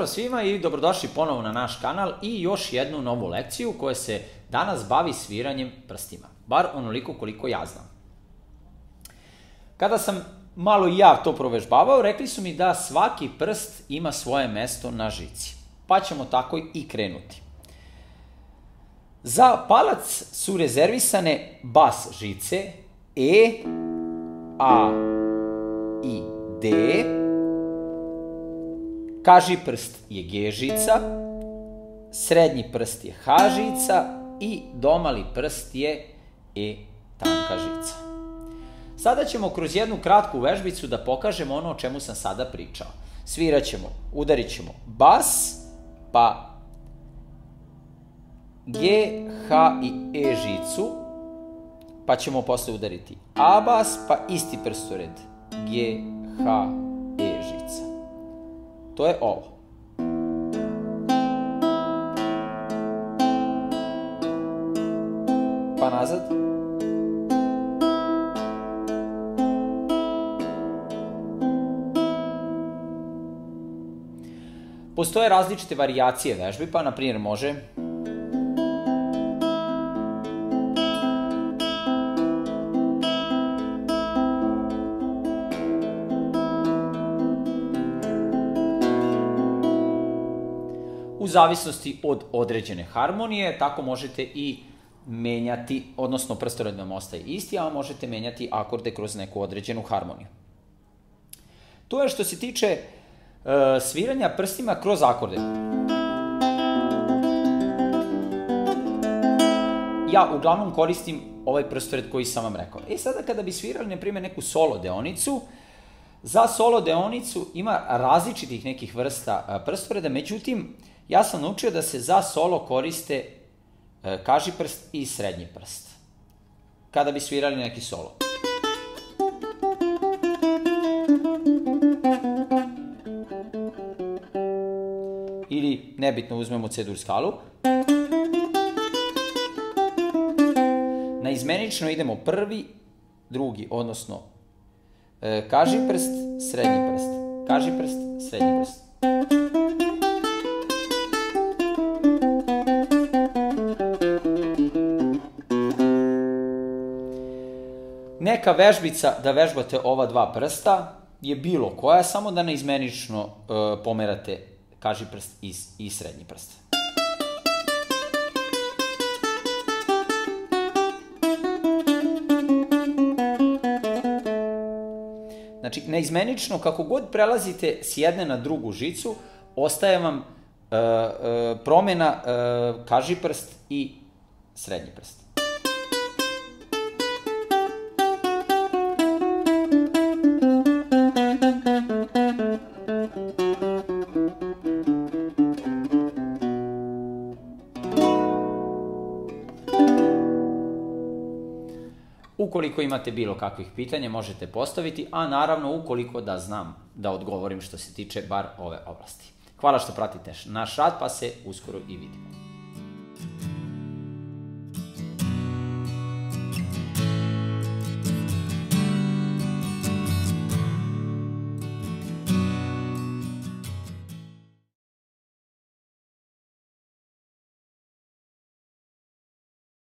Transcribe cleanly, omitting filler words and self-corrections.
Pozdrav svima i dobrodošli ponovo na naš kanal i još jednu novu lekciju koja se danas bavi sviranjem prstima. Bar onoliko koliko ja znam. Kada sam malo i ja to provežbavao, rekli su mi da svaki prst ima svoje mesto na žici. Pa ćemo tako i krenuti. Za palac su rezervisane bas žice E, A i D. Kaži prst je G žica, srednji prst je H žica i domali prst je E tanka žica. Sada ćemo kroz jednu kratku vežbicu da pokažemo ono o čemu sam sada pričao. Svirat ćemo, udarit ćemo bas, pa G, H i E žicu, pa ćemo posle udariti A bas, pa isti prstored G, H, E žica. To je ovo. Pa nazad. Postoje različite varijacije vežbi, pa na primjer može u zavisnosti od određene harmonije, tako možete i menjati, odnosno prstored vam ostaje isti, a možete menjati akorde kroz neku određenu harmoniju. To je što se tiče sviranja prstima kroz akorde. Ja uglavnom koristim ovaj prstored koji sam vam rekao. Sada kada bi svirali, na primjer, neku solo deonicu, za solo deonicu ima različitih nekih vrsta prstoreda, međutim, ja sam naučio da se za solo koriste kaži prst i srednji prst. Kada bi svirali neki solo. Ili, nebitno, uzmemo C-dur skalu. Na izmenično idemo prvi, drugi, odnosno kaži prst, srednji prst. Kaži prst, srednji prst. Neka vežbica da vežbate ova dva prsta je bilo koja, samo da neizmenično pomerate kaži prst i srednji prst. Znači, neizmenično, kako god prelazite s jedne na drugu žicu, ostaje vam promjena kaži prst i srednji prst. Ukoliko imate bilo kakvih pitanja, možete postaviti, a naravno ukoliko da znam da odgovorim što se tiče bar ove oblasti. Hvala što pratite naš rad, pa se uskoro i vidimo.